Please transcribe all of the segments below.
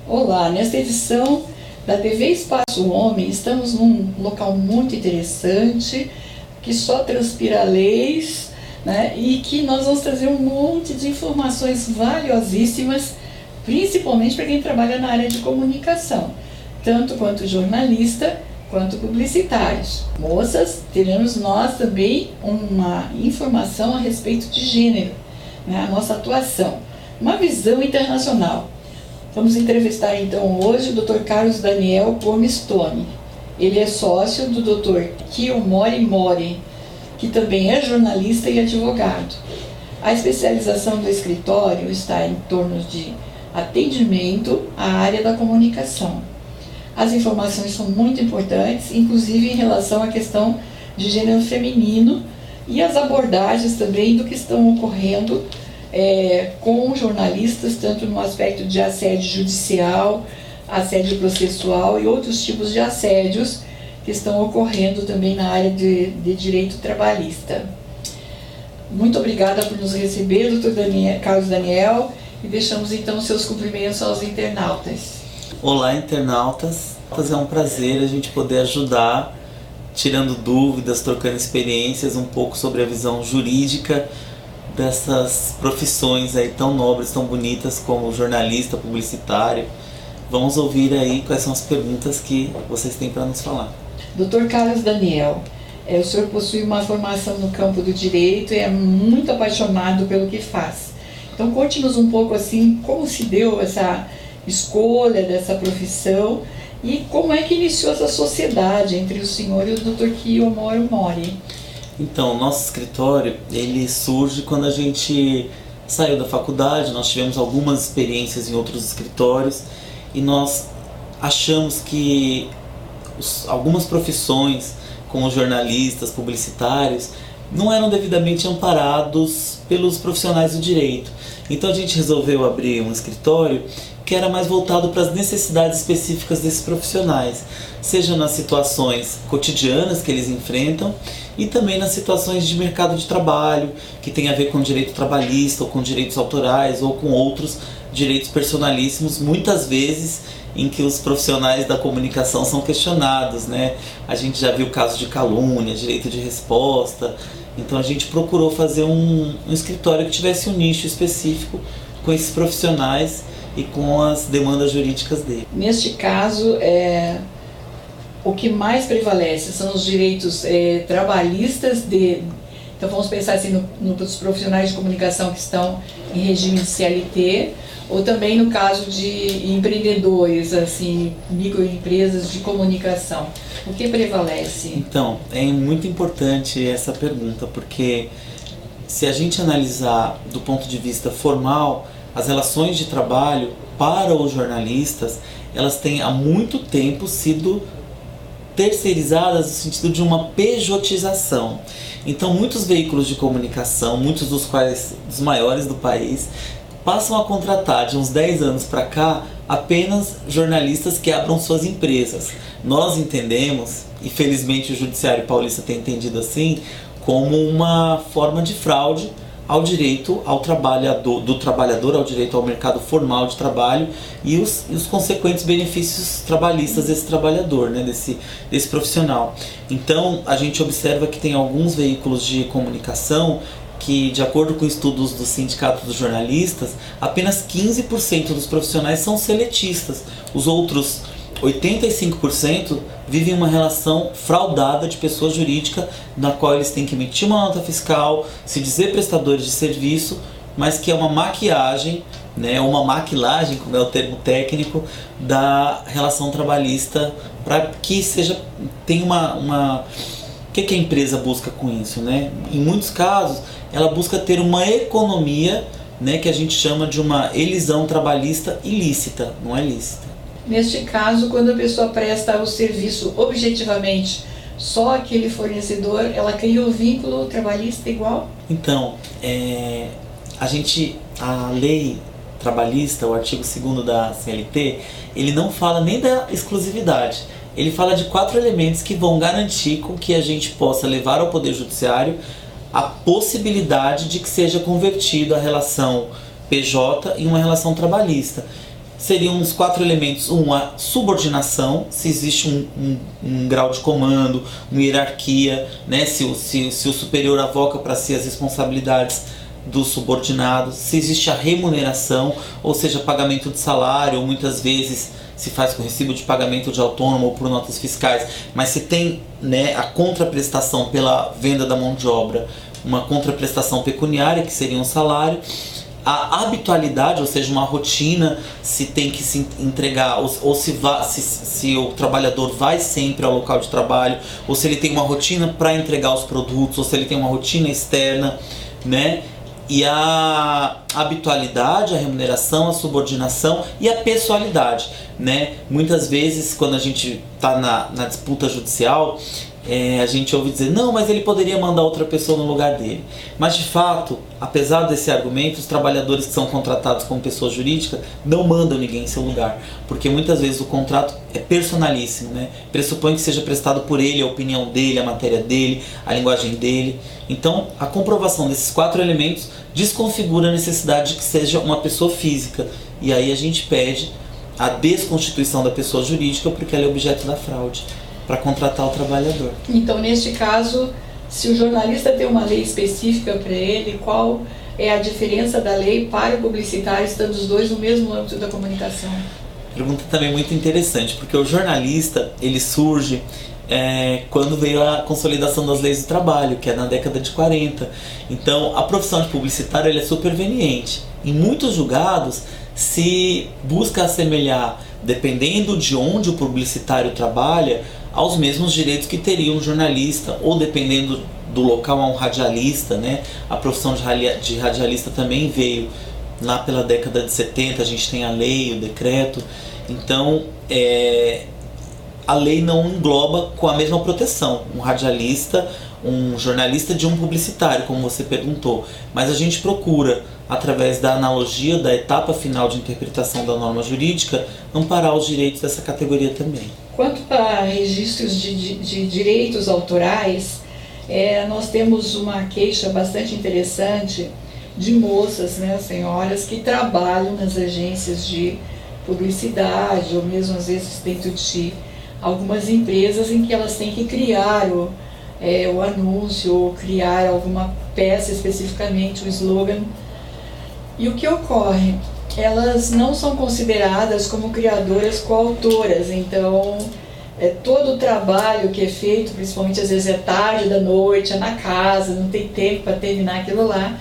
Olá, nesta edição da TV Espaço Homem, estamos num local muito interessante, que só transpira leis, né? E que nós vamos trazer um monte de informações valiosíssimas, principalmente para quem trabalha na área de comunicação, tanto quanto jornalista, quanto publicitários. Moças, teremos nós também uma informação a respeito de gênero, né? A nossa atuação, uma visão internacional. Vamos entrevistar então hoje o Dr. Carlos Daniel Gomes Toni. Ele é sócio do Dr. Kiyomori Mori, que também é jornalista e advogado. A especialização do escritório está em torno de atendimento à área da comunicação. As informações são muito importantes, inclusive em relação à questão de gênero feminino e as abordagens também do que estão ocorrendo com jornalistas, tanto no aspecto de assédio judicial, assédio processual e outros tipos de assédios que estão ocorrendo também na área de direito trabalhista. Muito obrigada por nos receber, Dr. Carlos Daniel, e deixamos então seus cumprimentos aos internautas. Olá, internautas. É um prazer a gente poder ajudar, tirando dúvidas, trocando experiências um pouco sobre a visão jurídica dessas profissões aí tão nobres, tão bonitas como jornalista, publicitário. Vamos ouvir aí quais são as perguntas que vocês têm para nos falar. Dr. Carlos Daniel, o senhor possui uma formação no campo do direito e é muito apaixonado pelo que faz. Então conte-nos um pouco assim como se deu essa escolha dessa profissão e como é que iniciou essa sociedade entre o senhor e o Dr. Kiyomori Mori. Então, nosso escritório, ele surge quando a gente saiu da faculdade. Nós tivemos algumas experiências em outros escritórios e nós achamos que algumas profissões, como jornalistas, publicitários, não eram devidamente amparados pelos profissionais do direito. Então a gente resolveu abrir um escritório que era mais voltado para as necessidades específicas desses profissionais, seja nas situações cotidianas que eles enfrentam e também nas situações de mercado de trabalho, que tem a ver com direito trabalhista ou com direitos autorais ou com outros direitos personalíssimos, muitas vezes em que os profissionais da comunicação são questionados, né? A gente já viu casos de calúnia, direito de resposta. Então a gente procurou fazer um escritório que tivesse um nicho específico com esses profissionais e com as demandas jurídicas dele. Neste caso, o que mais prevalece são os direitos trabalhistas então vamos pensar assim nos profissionais de comunicação que estão em regime de CLT, ou também no caso de empreendedores, assim, microempresas de comunicação. O que prevalece? Então, é muito importante essa pergunta, porque se a gente analisar do ponto de vista formal, as relações de trabalho para os jornalistas, elas têm há muito tempo sido terceirizadas no sentido de uma pejotização. Então muitos veículos de comunicação, muitos dos quais os maiores do país, passam a contratar de uns 10 anos para cá apenas jornalistas que abram suas empresas. Nós entendemos, e felizmente o Judiciário Paulista tem entendido assim, como uma forma de fraude ao direito ao trabalhador, do trabalhador ao direito ao mercado formal de trabalho e os consequentes benefícios trabalhistas desse trabalhador, né, desse profissional. Então a gente observa que tem alguns veículos de comunicação que, de acordo com estudos do Sindicato dos Jornalistas, apenas 15% dos profissionais são seletistas. Os outros 85% vivem uma relação fraudada de pessoa jurídica, na qual eles têm que emitir uma nota fiscal, se dizer prestadores de serviço, mas que é uma maquiagem, né, uma maquilagem, como é o termo técnico, da relação trabalhista, para que tenha uma... O que a empresa busca com isso, né? Em muitos casos, ela busca ter uma economia, né, que a gente chama de uma elisão trabalhista ilícita, não é lícita. Neste caso, quando a pessoa presta o serviço objetivamente só aquele fornecedor, ela cria o vínculo trabalhista igual? Então, a lei trabalhista, o artigo 2º da CLT, ele não fala nem da exclusividade. Ele fala de 4 elementos que vão garantir com que a gente possa levar ao Poder Judiciário a possibilidade de que seja convertido a relação PJ em uma relação trabalhista. seriam uns 4 elementos. A subordinação, se existe um grau de comando, uma hierarquia, né? Se o superior avoca para si as responsabilidades dos subordinados, se existe a remuneração, ou seja, pagamento de salário, ou muitas vezes se faz com recibo de pagamento de autônomo ou por notas fiscais, mas se tem, né, a contraprestação pela venda da mão de obra, uma contraprestação pecuniária, que seria um salário. A habitualidade, ou seja, uma rotina, se tem que se entregar, ou se o trabalhador vai sempre ao local de trabalho, ou se ele tem uma rotina para entregar os produtos, ou se ele tem uma rotina externa, né? E a habitualidade, a remuneração, a subordinação e a pessoalidade, né? Muitas vezes, quando a gente está na disputa judicial, a gente ouve dizer, não, mas ele poderia mandar outra pessoa no lugar dele. Mas de fato, apesar desse argumento, os trabalhadores que são contratados como pessoa jurídica não mandam ninguém em seu lugar, porque muitas vezes o contrato é personalíssimo, né? Pressupõe que seja prestado por ele, a opinião dele, a matéria dele, a linguagem dele. Então, a comprovação desses 4 elementos desconfigura a necessidade de que seja uma pessoa física. E aí a gente pede a desconstituição da pessoa jurídica porque ela é objeto da fraude, para contratar o trabalhador. Então, neste caso, se o jornalista tem uma lei específica para ele, qual é a diferença da lei para o publicitário, estando os dois no mesmo âmbito da comunicação? Pergunta também muito interessante, porque o jornalista, ele surge quando veio a consolidação das leis do trabalho, que é na década de 40. Então, a profissão de publicitário ela é superveniente. Em muitos julgados, se busca assemelhar, dependendo de onde o publicitário trabalha, aos mesmos direitos que teria um jornalista, ou dependendo do local, a um radialista, né? A profissão de radialista também veio lá pela década de 70, a gente tem a lei, o decreto. Então, a lei não engloba com a mesma proteção um radialista, um jornalista de um publicitário, como você perguntou. Mas a gente procura, através da analogia da etapa final de interpretação da norma jurídica, amparar os direitos dessa categoria também. Quanto a registros de direitos autorais, nós temos uma queixa bastante interessante de moças, né, senhoras, que trabalham nas agências de publicidade, ou mesmo às vezes dentro de algumas empresas em que elas têm que criar o anúncio, ou criar alguma peça especificamente, o slogan. E o que ocorre? Elas não são consideradas como criadoras coautoras, então todo o trabalho que é feito, principalmente às vezes é tarde da noite, é na casa, não tem tempo para terminar aquilo lá,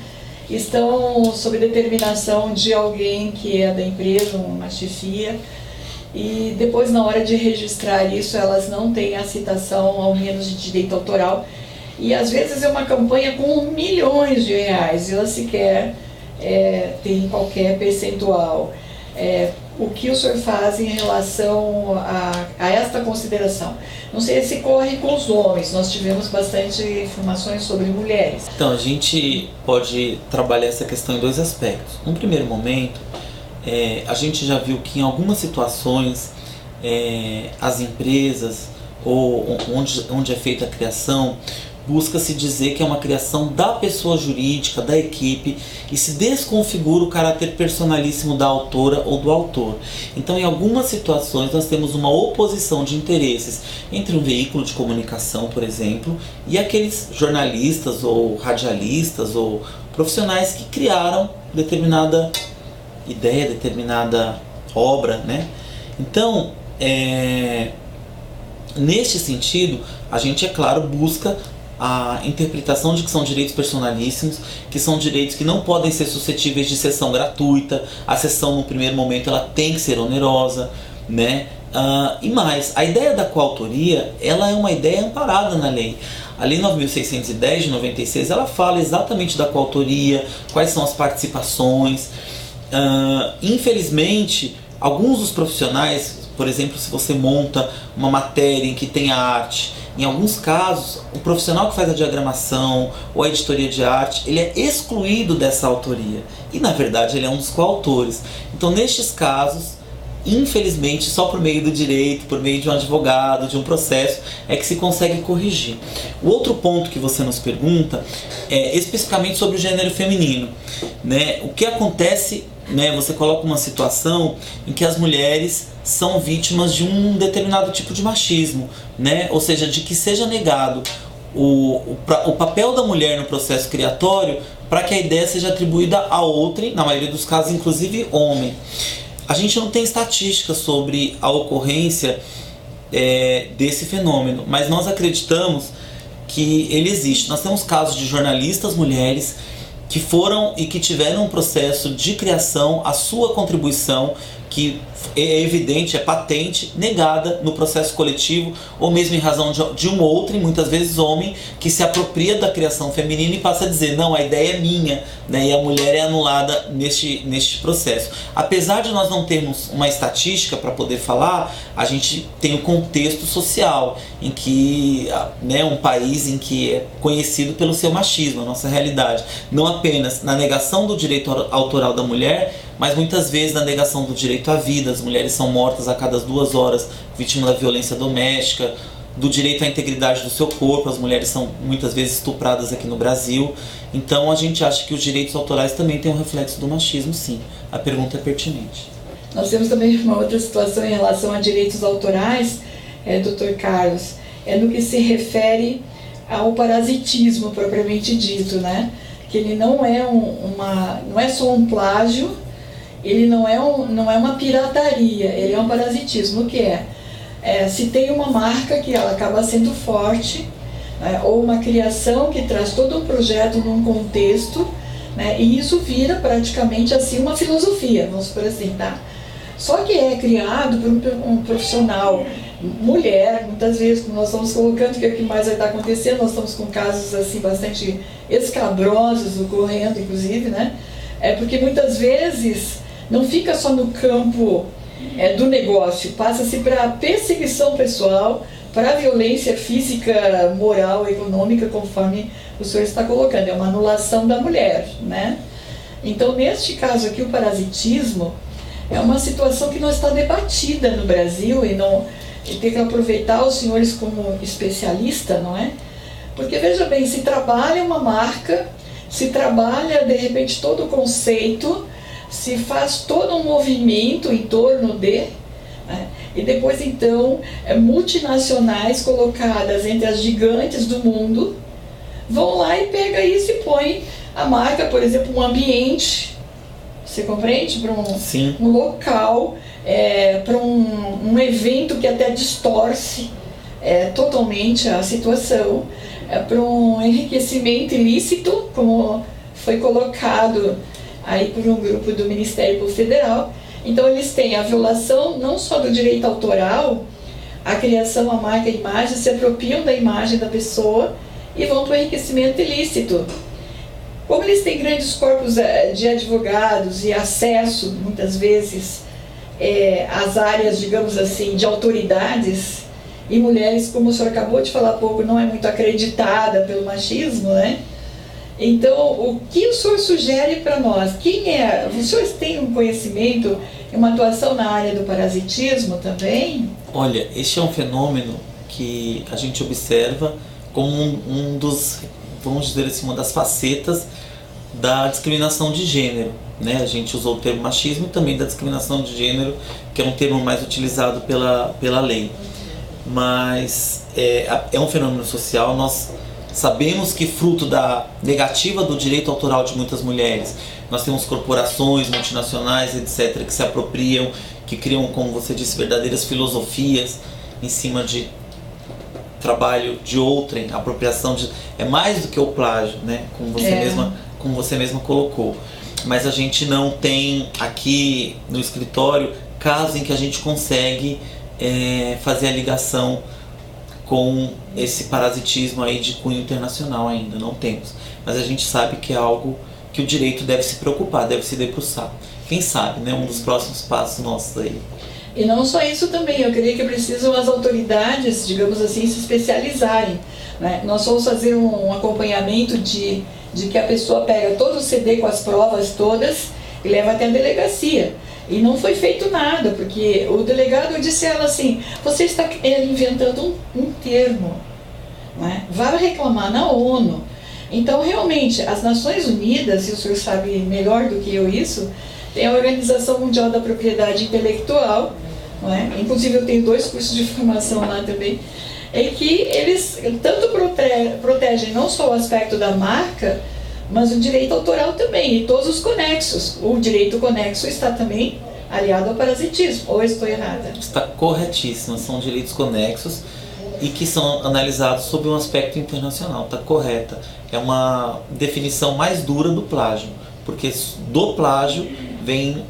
estão sob determinação de alguém que é da empresa, uma chefia, e depois na hora de registrar isso elas não têm a citação ao menos de direito autoral, e às vezes é uma campanha com milhões de reais e ela sequer tem qualquer percentual. O que o senhor faz em relação a esta consideração? Não sei se corre com os homens, nós tivemos bastante informações sobre mulheres. Então, a gente pode trabalhar essa questão em 2 aspectos. Num primeiro momento, a gente já viu que em algumas situações as empresas, ou onde é feita a criação, busca-se dizer que é uma criação da pessoa jurídica, da equipe, e se desconfigura o caráter personalíssimo da autora ou do autor. Então, em algumas situações, nós temos uma oposição de interesses entre um veículo de comunicação, por exemplo, e aqueles jornalistas ou radialistas ou profissionais que criaram determinada ideia, determinada obra, né? Então, neste sentido, a gente, é claro, busca a interpretação de que são direitos personalíssimos, que são direitos que não podem ser suscetíveis de cessão gratuita. A cessão no primeiro momento ela tem que ser onerosa, né? E mais, a ideia da coautoria ela é uma ideia amparada na lei. A Lei 9.610 de 96 ela fala exatamente da coautoria, quais são as participações. Infelizmente, alguns dos profissionais, por exemplo, se você monta uma matéria em que tem a arte, em alguns casos, o profissional que faz a diagramação ou a editoria de arte, ele é excluído dessa autoria. E, na verdade, ele é um dos coautores. Então, nestes casos, infelizmente, só por meio do direito, por meio de um advogado, de um processo, é que se consegue corrigir. O outro ponto que você nos pergunta é especificamente sobre o gênero feminino, né? O que acontece né, você coloca uma situação em que as mulheres são vítimas de um determinado tipo de machismo, né? Ou seja, de que seja negado o papel da mulher no processo criatório para que a ideia seja atribuída a outrem, na maioria dos casos, inclusive homem. A gente não tem estatística sobre a ocorrência desse fenômeno, mas nós acreditamos que ele existe. Nós temos casos de jornalistas mulheres que foram e que tiveram um processo de criação, a sua contribuição, que é evidente, é patente, negada no processo coletivo, ou mesmo em razão de um outro, e muitas vezes homem, que se apropria da criação feminina e passa a dizer, não, a ideia é minha, né, e a mulher é anulada neste processo. Apesar de nós não termos uma estatística para poder falar, a gente tem o contexto social, em que, né, um país em que é conhecido pelo seu machismo, a nossa realidade, não apenas na negação do direito autoral da mulher, mas muitas vezes na negação do direito à vida. As mulheres são mortas a cada 2 horas, vítimas da violência doméstica, do direito à integridade do seu corpo. As mulheres são muitas vezes estupradas aqui no Brasil. Então a gente acha que os direitos autorais também têm um reflexo do machismo, sim. A pergunta é pertinente. Nós temos também uma outra situação em relação a direitos autorais, Dr. Carlos, no que se refere ao parasitismo propriamente dito, né? Que ele não é não é só um plágio, ele não é uma pirataria, ele é um parasitismo. O que se tem uma marca que ela acaba sendo forte, né, ou uma criação que traz todo um projeto num contexto, né, e isso vira praticamente assim uma filosofia, vamos por assim, tá? Só que é criado por um profissional, mulher, muitas vezes, como nós estamos colocando, que é o que mais vai estar acontecendo, nós estamos com casos assim bastante escabrosos ocorrendo, inclusive, né? Porque muitas vezes não fica só no campo do negócio, passa-se para a perseguição pessoal, para a violência física, moral, econômica, conforme o senhor está colocando. É uma anulação da mulher, né? Então, neste caso aqui, o parasitismo é uma situação que não está debatida no Brasil e tem que aproveitar os senhores como especialista, não é? Porque, veja bem, se trabalha uma marca, se trabalha, de repente, todo o conceito, se faz todo um movimento em torno né? E depois então multinacionais colocadas entre as gigantes do mundo vão lá e pega isso e põe a marca, por exemplo, um ambiente, você compreende? Para um local, para um evento que até distorce totalmente a situação, para um enriquecimento ilícito, como foi colocado aí por um grupo do Ministério Público Federal. Então eles têm a violação não só do direito autoral, a criação, a marca, a imagem, se apropriam da imagem da pessoa e vão para o enriquecimento ilícito. Como eles têm grandes corpos de advogados e acesso, muitas vezes, às áreas, digamos assim, de autoridades, e mulheres, como o senhor acabou de falar há pouco, não é muito acreditada pelo machismo, né? Então, o que o senhor sugere para nós? Os senhores têm um conhecimento e uma atuação na área do parasitismo também? Olha, este é um fenômeno que a gente observa como um dos, vamos dizer assim, uma das facetas da discriminação de gênero, né? A gente usou o termo machismo e também da discriminação de gênero, que é um termo mais utilizado pela lei. Mas é um fenômeno social. Nós sabemos que, fruto da negativa do direito autoral de muitas mulheres, nós temos corporações multinacionais, etc., que se apropriam, que criam, como você disse, verdadeiras filosofias em cima de trabalho de outrem, apropriação é mais do que o plágio, né? Como você mesma colocou. Mas a gente não tem aqui no escritório casos em que a gente consegue fazer a ligação com esse parasitismo aí de cunho internacional. Ainda não temos, mas a gente sabe que é algo que o direito deve se preocupar, deve se debruçar. Quem sabe, né, um dos próximos passos nossos aí. E não só isso também, eu creio que precisam as autoridades, digamos assim, se especializarem, né? Nós vamos fazer um acompanhamento de que a pessoa pega todo o CD com as provas todas e leva até a delegacia. E não foi feito nada, porque o delegado disse a ela assim: você está inventando um termo, né? Vai reclamar na ONU. Então, realmente, as Nações Unidas, e o senhor sabe melhor do que eu isso, tem a Organização Mundial da Propriedade Intelectual, não é? Inclusive eu tenho 2 cursos de formação lá também, em que eles tanto protegem não só o aspecto da marca, mas o direito autoral também, e todos os conexos. O direito conexo está também aliado ao parasitismo, ou estou errada? Está corretíssima, são direitos conexos e que são analisados sob um aspecto internacional, está correta. É uma definição mais dura do plágio, porque do plágio vem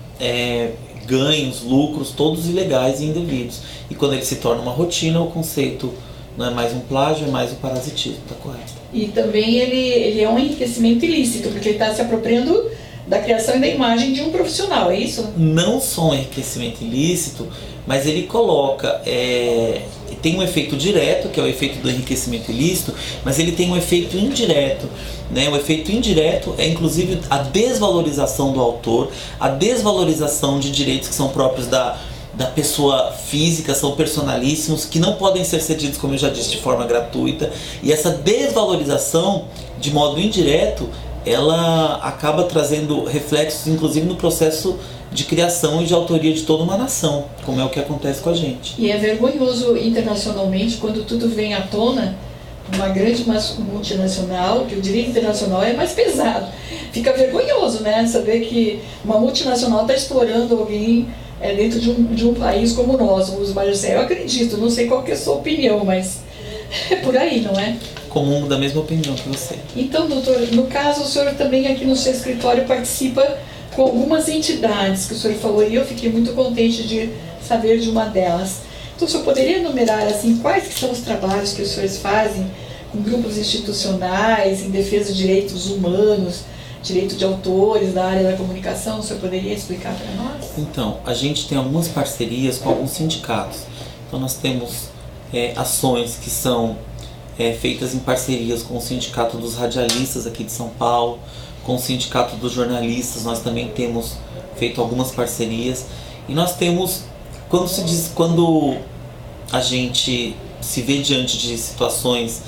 ganhos, lucros, todos ilegais e indevidos. E quando ele se torna uma rotina, o conceito não é mais um plágio, é mais um parasitismo, está correto. E também ele é um enriquecimento ilícito, porque ele está se apropriando da criação e da imagem de um profissional, é isso? Não só um enriquecimento ilícito, mas ele coloca, tem um efeito direto, que é o efeito do enriquecimento ilícito, mas ele tem um efeito indireto, né? O efeito indireto é inclusive a desvalorização do autor, a desvalorização de direitos que são próprios da pessoa física, são personalíssimos, que não podem ser cedidos, como eu já disse, de forma gratuita, e essa desvalorização, de modo indireto, ela acaba trazendo reflexos, inclusive, no processo de criação e de autoria de toda uma nação, como é o que acontece com a gente. E é vergonhoso internacionalmente quando tudo vem à tona, uma grande multinacional, que o direito internacional é mais pesado. Fica vergonhoso, né, saber que uma multinacional está explorando alguém dentro de um país como o nosso, os Marcel. Eu acredito, não sei qual que é a sua opinião, mas é por aí, não é? Comum, da mesma opinião que você. Então, doutor, no caso, o senhor também aqui no seu escritório participa com algumas entidades que o senhor falou, e eu fiquei muito contente de saber de uma delas. Então, o senhor poderia enumerar, assim, quais que são os trabalhos que os senhores fazem com grupos institucionais, em defesa de direitos humanos, direito de autores da área da comunicação? O senhor poderia explicar para nós? Então, a gente tem algumas parcerias com alguns sindicatos. Então, nós temos ações que são feitas em parcerias com o Sindicato dos Radialistas aqui de São Paulo, com o Sindicato dos Jornalistas. Nós também temos feito algumas parcerias. E nós temos, quando a gente se vê diante de situações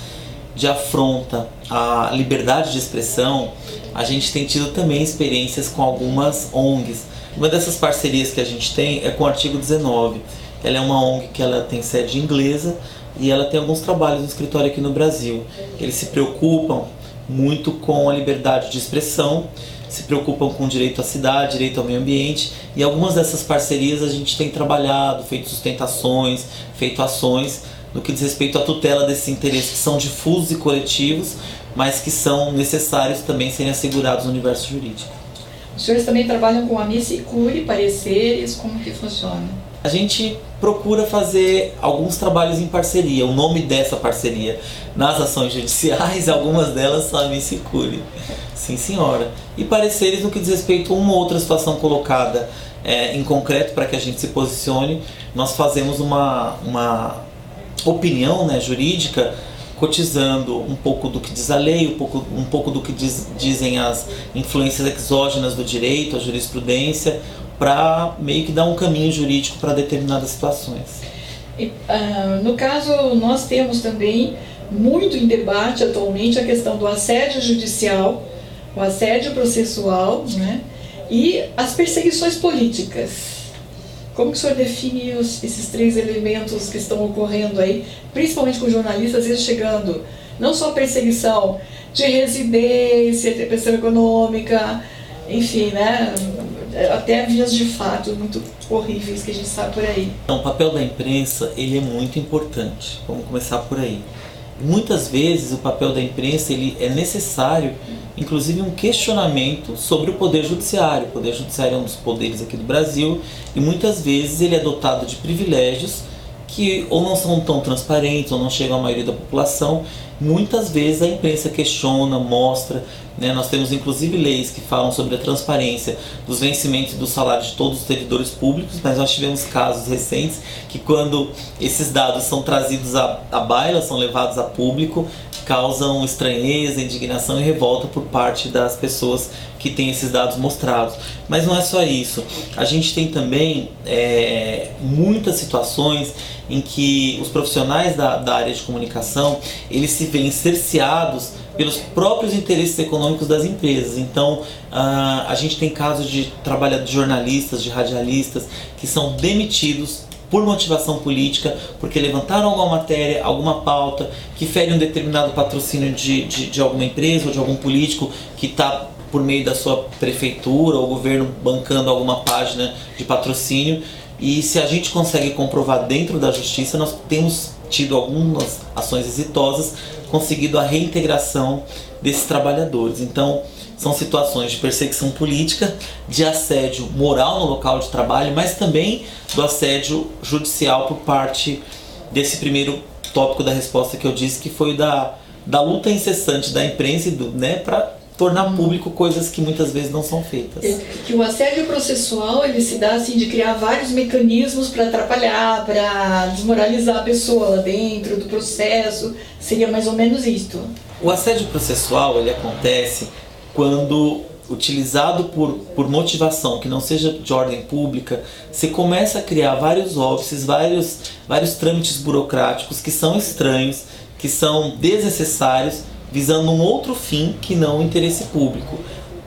de afronta à liberdade de expressão, a gente tem tido também experiências com algumas ONGs. Uma dessas parcerias que a gente tem é com o Artigo 19. Ela é uma ONG que ela tem sede inglesa e ela tem alguns trabalhos no escritório aqui no Brasil. Eles se preocupam muito com a liberdade de expressão, se preocupam com o direito à cidade, direito ao meio ambiente, e algumas dessas parcerias a gente tem trabalhado, feito sustentações, feito ações no que diz respeito à tutela desses interesses que são difusos e coletivos, mas que são necessários também serem assegurados no universo jurídico. Os senhores também trabalham com amicicure, pareceres, como que funciona? A gente procura fazer alguns trabalhos em parceria. O nome dessa parceria nas ações judiciais, algumas delas são amicicure. Sim, senhora. E pareceres no que diz respeito a uma ou outra situação colocada em concreto para que a gente se posicione. Nós fazemos uma opinião, né, jurídica, cotizando um pouco do que diz a lei, um pouco do que dizem as influências exógenas do direito, a jurisprudência, para meio que dar um caminho jurídico para determinadas situações. No caso, nós temos também muito em debate atualmente a questão do assédio judicial, o assédio processual, né, e as perseguições políticas. Como que o senhor define esses 3 elementos que estão ocorrendo aí, principalmente com jornalistas, às vezes chegando não só perseguição de residência, de pressão econômica, enfim, né, até vias de fato muito horríveis que a gente sabe por aí. Então, o papel da imprensa, ele é muito importante. Vamos começar por aí. Muitas vezes o papel da imprensa ele é necessário, inclusive um questionamento sobre o Poder Judiciário. O Poder Judiciário é um dos poderes aqui do Brasil e muitas vezes ele é dotado de privilégios que ou não são tão transparentes ou não chegam à maioria da população. Muitas vezes a imprensa questiona, mostra, né? Nós temos inclusive leis que falam sobre a transparência dos vencimentos do salário de todos os servidores públicos, mas nós tivemos casos recentes que quando esses dados são trazidos à baila, são levados a público, causam estranheza, indignação e revolta por parte das pessoas que têm esses dados mostrados. Mas não é só isso. A gente tem também muitas situações em que os profissionais da área de comunicação, eles se veem cerceados pelos próprios interesses econômicos das empresas. Então, a gente tem casos de trabalhadores, de jornalistas, de radialistas, que são demitidos por motivação política, porque levantaram alguma matéria, alguma pauta, que fere um determinado patrocínio de alguma empresa ou de algum político que está por meio da sua prefeitura ou governo bancando alguma página de patrocínio. E se a gente consegue comprovar dentro da justiça, nós temos tido algumas ações exitosas, conseguido a reintegração desses trabalhadores. Então, são situações de perseguição política, de assédio moral no local de trabalho, mas também do assédio judicial por parte desse primeiro tópico da resposta que eu disse, que foi da luta incessante da imprensa para tornar público coisas que muitas vezes não são feitas. Que o assédio processual, ele se dá assim de criar vários mecanismos para atrapalhar, para desmoralizar a pessoa lá dentro do processo, seria mais ou menos isto. O assédio processual, ele acontece quando utilizado por motivação que não seja de ordem pública, se começa a criar vários óbices, vários trâmites burocráticos que são estranhos, que são desnecessários, visando um outro fim que não o interesse público.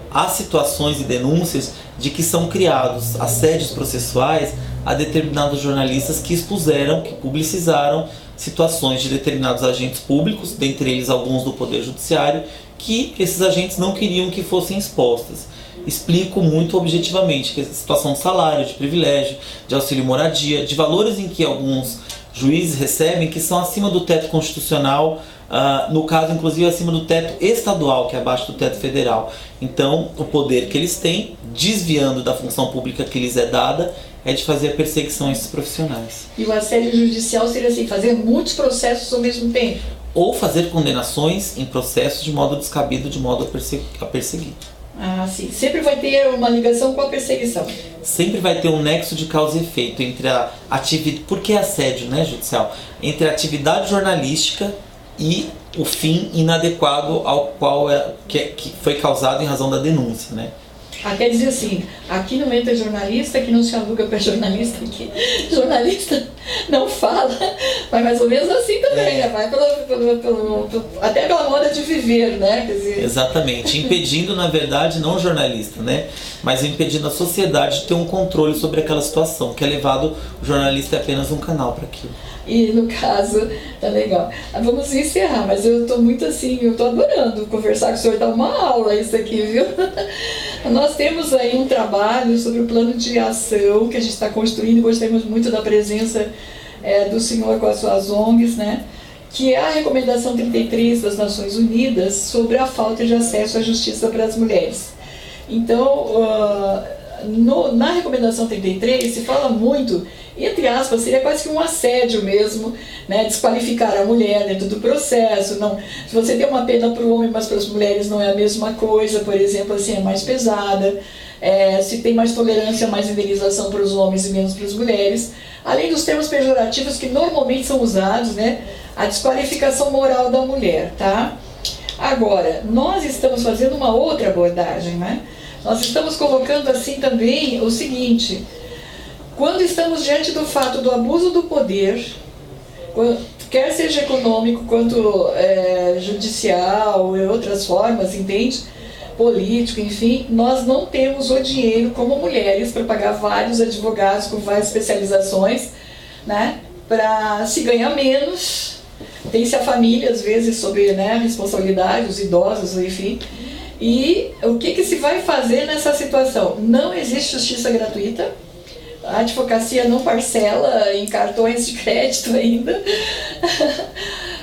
Há situações e denúncias de que são criados assédios processuais a determinados jornalistas que expuseram, que publicizaram situações de determinados agentes públicos, dentre eles alguns do Poder Judiciário, que esses agentes não queriam que fossem expostas. Explico muito objetivamente que a situação de salário, de privilégio, de auxílio moradia, de valores em que alguns juízes recebem que são acima do teto constitucional, no caso inclusive acima do teto estadual, que é abaixo do teto federal. Então o poder que eles têm, desviando da função pública que lhes é dada, é de fazer a perseguição a esses profissionais. E o assédio judicial seria assim, fazer muitos processos ao mesmo tempo? Ou fazer condenações em processos de modo descabido, de modo a perseguir. Ah, sim. Sempre vai ter uma ligação com a perseguição. Sempre vai ter um nexo de causa e efeito entre a atividade, porque é assédio, judicial, entre a atividade jornalística e o fim inadequado ao qual que foi causado em razão da denúncia, Quer dizer assim, aqui não entra jornalista, aqui não se aluga para jornalista, aqui jornalista não fala, mas mais ou menos assim também, vai até pela moda de viver, Quer dizer... Exatamente, impedindo na verdade não o jornalista, mas impedindo a sociedade de ter um controle sobre aquela situação, que é levado, o jornalista é apenas um canal para aquilo. E no caso, tá legal. Vamos encerrar, mas eu tô muito assim, eu tô adorando conversar com o senhor, dar uma aula isso aqui, viu? Nós temos aí um trabalho sobre o plano de ação que a gente está construindo, gostamos muito da presença do senhor com as suas ONGs, que é a recomendação 33 das Nações Unidas sobre a falta de acesso à justiça para as mulheres. Então, na recomendação 33 se fala muito, entre aspas, seria quase que um assédio mesmo, desqualificar a mulher dentro do processo. Não, se você tem uma pena para o homem, mas para as mulheres não é a mesma coisa, por exemplo, assim, é mais pesada. Se tem mais tolerância, mais indenização para os homens e menos para as mulheres. Além dos termos pejorativos que normalmente são usados, a desqualificação moral da mulher, tá? Agora, nós estamos fazendo uma outra abordagem, Nós estamos colocando assim também o seguinte: quando estamos diante do fato do abuso do poder, quer seja econômico quanto judicial e outras formas, entende? Político, enfim, nós não temos o dinheiro como mulheres para pagar vários advogados com várias especializações, para se ganhar menos. Tem-se a família, às vezes, sob a responsabilidade, os idosos, enfim. E o que se vai fazer nessa situação? Não existe justiça gratuita, a advocacia não parcela em cartões de crédito ainda.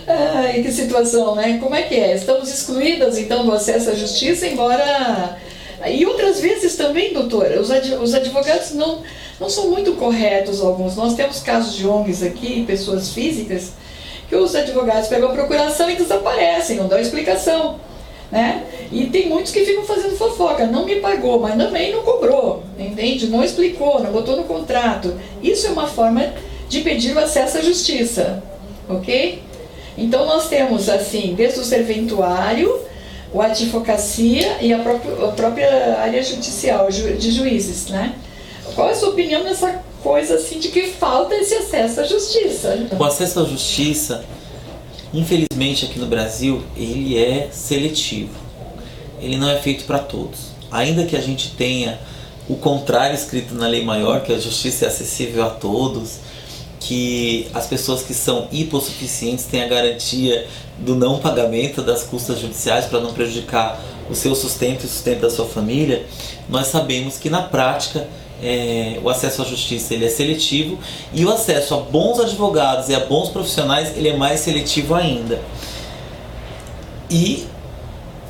Ai, que situação, Como é que é? Estamos excluídas, então, do acesso à justiça, embora... E outras vezes também, doutora, os advogados não são muito corretos, alguns. Nós temos casos de ONGs aqui, pessoas físicas, que os advogados pegam a procuração e desaparecem, não dão explicação. E tem muitos que ficam fazendo fofoca, não me pagou, mas também não cobrou, entende? Não explicou, não botou no contrato. Isso é uma forma de pedir o acesso à justiça, ok? Então nós temos assim, desde o serventuário, a advocacia e a própria área judicial, de juízes, Qual é a sua opinião nessa coisa assim de que falta esse acesso à justiça? O acesso à justiça Infelizmente aqui no Brasil ele é seletivo, ele não é feito para todos. Ainda que a gente tenha o contrário escrito na lei maior, que a justiça é acessível a todos, que as pessoas que são hipossuficientes têm a garantia do não pagamento das custas judiciais para não prejudicar o seu sustento e o sustento da sua família, nós sabemos que na prática o acesso à justiça ele é seletivo, e o acesso a bons advogados e a bons profissionais ele é mais seletivo ainda. E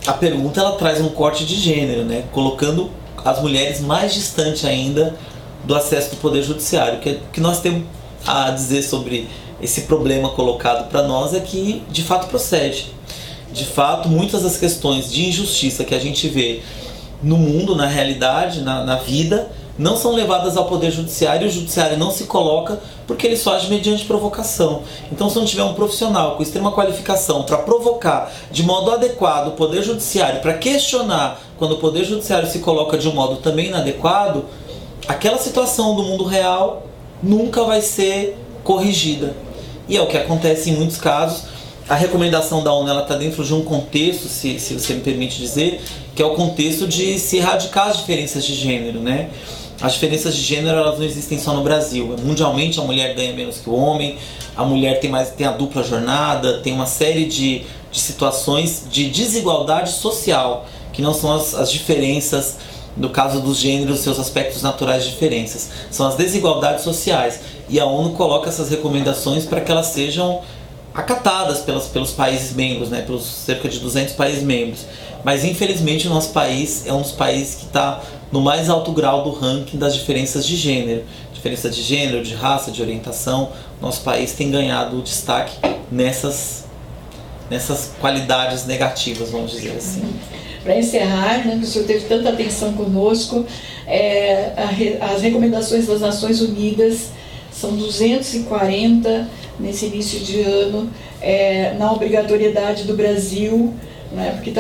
a pergunta ela traz um corte de gênero, né? Colocando as mulheres mais distantes ainda do acesso do poder judiciário. O que nós temos a dizer sobre esse problema colocado para nós é que de fato procede. De fato, muitas das questões de injustiça que a gente vê no mundo, na realidade, na vida, não são levadas ao poder judiciário, e o judiciário não se coloca porque ele só age mediante provocação. Então, se não tiver um profissional com extrema qualificação para provocar de modo adequado o poder judiciário, para questionar quando o poder judiciário se coloca de um modo também inadequado, aquela situação do mundo real nunca vai ser corrigida. E é o que acontece em muitos casos. A recomendação da ONU está dentro de um contexto, se você me permite dizer, que é o contexto de se erradicar as diferenças de gênero, né? As diferenças de gênero elas não existem só no Brasil. Mundialmente a mulher ganha menos que o homem, a mulher tem a dupla jornada, tem uma série de situações de desigualdade social, que não são as diferenças, no caso dos gêneros, seus aspectos naturais de diferenças. São as desigualdades sociais. E a ONU coloca essas recomendações para que elas sejam acatadas pelos países membros, né, pelos cerca de 200 países membros. Mas infelizmente o nosso país é um dos países que está no mais alto grau do ranking das diferenças de gênero. Diferença de gênero, de raça, de orientação. Nosso país tem ganhado destaque nessas qualidades negativas, vamos dizer assim. Para encerrar, né, o senhor teve tanta atenção conosco, as recomendações das Nações Unidas são 240 nesse início de ano, na obrigatoriedade do Brasil, né, porque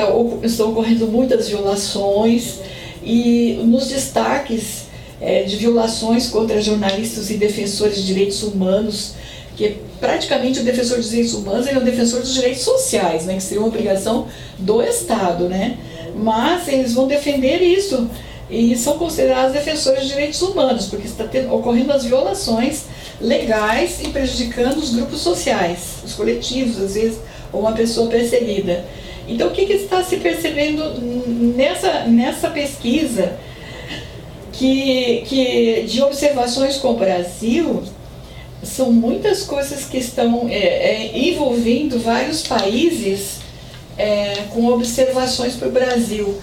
estão ocorrendo muitas violações, e nos destaques de violações contra jornalistas e defensores de direitos humanos, que praticamente o defensor dos direitos humanos ele é um defensor dos direitos sociais, né, que seria uma obrigação do Estado, né? Mas eles vão defender isso e são considerados defensores de direitos humanos, porque está ocorrendo as violações legais e prejudicando os grupos sociais, os coletivos, às vezes, ou uma pessoa perseguida. Então, o que está se percebendo nessa pesquisa que de observações com o Brasil? São muitas coisas que estão envolvendo vários países com observações para o Brasil.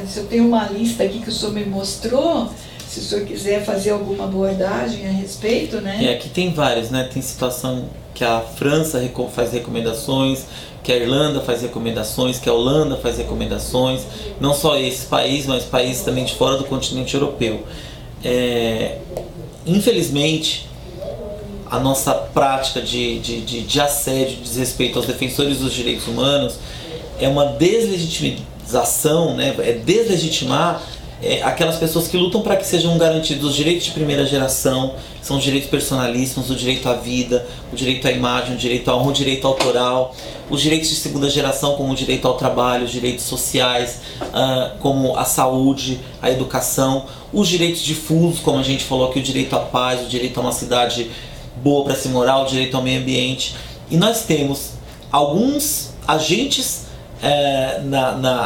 Se eu tenho uma lista aqui que o senhor me mostrou, se o senhor quiser fazer alguma abordagem a respeito, né? Aqui tem vários, né? Tem situação que a França faz recomendações, que a Irlanda faz recomendações, que a Holanda faz recomendações, não só esses países, mas países também de fora do continente europeu. Infelizmente, a nossa prática de assédio, de desrespeito aos defensores dos direitos humanos é uma deslegitimização, né? É deslegitimar aquelas pessoas que lutam para que sejam garantidos os direitos de primeira geração, são os direitos personalíssimos, o direito à vida, o direito à imagem, o direito à honra, o direito autoral, os direitos de segunda geração, como o direito ao trabalho, os direitos sociais, como a saúde, a educação, os direitos difusos, como a gente falou aqui, o direito à paz, o direito a uma cidade boa para se morar, o direito ao meio ambiente. E nós temos alguns agentes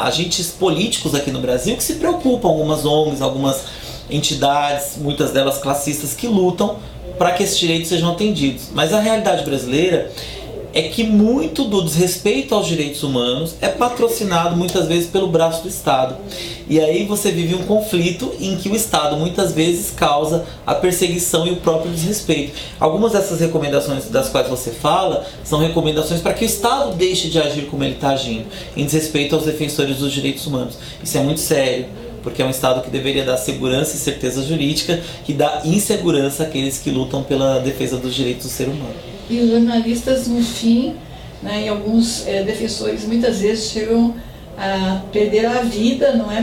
agentes políticos aqui no Brasil que se preocupam, algumas ONGs, algumas entidades, muitas delas classistas, que lutam para que esses direitos sejam atendidos. Mas a realidade brasileira é que muito do desrespeito aos direitos humanos é patrocinado muitas vezes pelo braço do Estado. E aí você vive um conflito em que o Estado muitas vezes causa a perseguição e o próprio desrespeito. Algumas dessas recomendações das quais você fala são recomendações para que o Estado deixe de agir como ele está agindo, em desrespeito aos defensores dos direitos humanos. Isso é muito sério, porque é um Estado que deveria dar segurança e certeza jurídica, que dá insegurança àqueles que lutam pela defesa dos direitos do ser humano. E os jornalistas, no fim, né, e alguns defensores muitas vezes chegam a perder a vida, não é,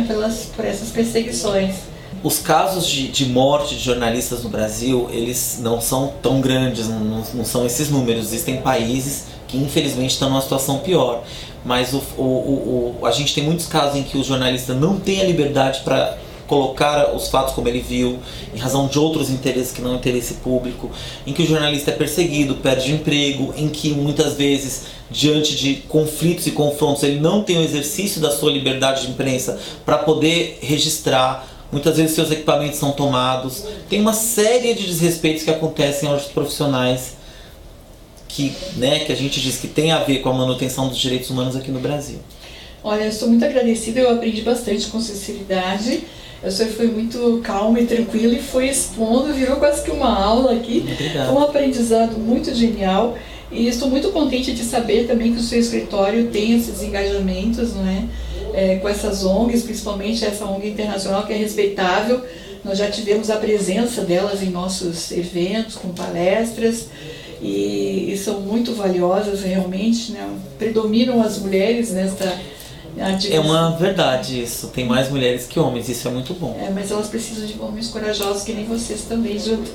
por essas perseguições. os casos de morte de jornalistas no Brasil, eles não são tão grandes, não são esses números. Existem países que infelizmente estão numa situação pior. Mas a gente tem muitos casos em que o jornalista não tem a liberdade para colocar os fatos como ele viu, em razão de outros interesses que não é interesse público, em que o jornalista é perseguido, perde emprego, em que muitas vezes, diante de conflitos e confrontos, ele não tem o exercício da sua liberdade de imprensa para poder registrar, muitas vezes seus equipamentos são tomados. Tem uma série de desrespeitos que acontecem aos profissionais que a gente diz que tem a ver com a manutenção dos direitos humanos aqui no Brasil. Olha, eu estou muito agradecida, eu aprendi bastante com sinceridade. Eu sempre fui muito calma e tranquila e fui expondo, virou quase que uma aula aqui. Obrigado. Foi um aprendizado muito genial e estou muito contente de saber também que o seu escritório tem esses engajamentos, não é? Com essas ONGs, principalmente essa ONG internacional que é respeitável. Nós já tivemos a presença delas em nossos eventos, com palestras, e são muito valiosas realmente, né? Predominam as mulheres nesta atividade. É uma verdade isso, tem mais mulheres que homens, isso é muito bom. Mas elas precisam de homens corajosos que nem vocês também, junto.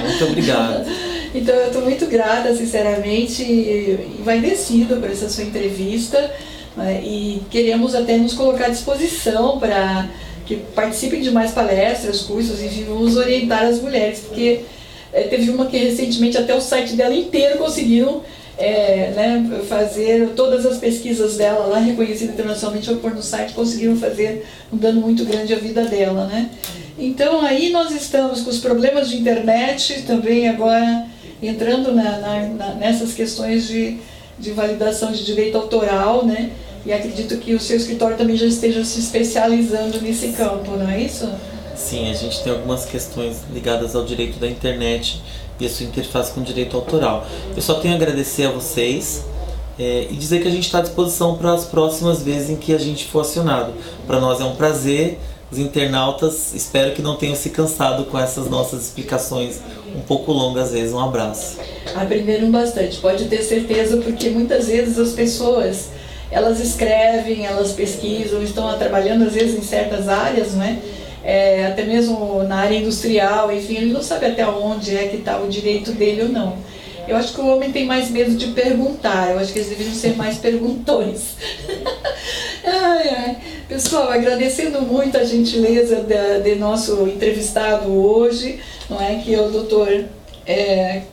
Muito obrigado. Então eu estou muito grata, sinceramente, e envaidecida por essa sua entrevista, né? E queremos até nos colocar à disposição para que participem de mais palestras, cursos, e vamos orientar as mulheres, porque teve uma que recentemente até o site dela inteiro conseguiram fazer todas as pesquisas dela lá, reconhecida internacionalmente, ao pôr no site, conseguiram fazer um dano muito grande à vida dela, né? Então aí nós estamos com os problemas de internet também agora entrando nessas questões de validação de direito autoral, né? E acredito que o seu escritório também já esteja se especializando nesse campo, não é isso? Sim, a gente tem algumas questões ligadas ao direito da internet e a sua interface com o direito autoral. Eu só tenho a agradecer a vocês e dizer que a gente está à disposição para as próximas vezes em que a gente for acionado. Para nós é um prazer, os internautas espero que não tenham se cansado com essas nossas explicações um pouco longas às vezes. Um abraço. Aprenderam bastante, pode ter certeza, porque muitas vezes as pessoas, elas escrevem, elas pesquisam, estão trabalhando às vezes em certas áreas, não é? Até mesmo na área industrial, enfim, ele não sabe até onde é que está o direito dele ou não. Eu acho que o homem tem mais medo de perguntar, eu acho que eles deveriam ser mais perguntões. Pessoal, agradecendo muito a gentileza de nosso entrevistado hoje, não é, que é o Dr.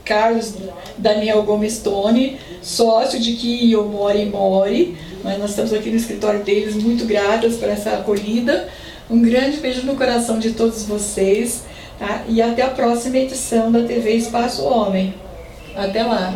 Carlos Daniel Gomes Toni, sócio de Kiyomori Mori. Nós estamos aqui no escritório deles, muito gratas por essa acolhida. Um grande beijo no coração de todos vocês, tá? E até a próxima edição da TV Espaço Homem. Até lá!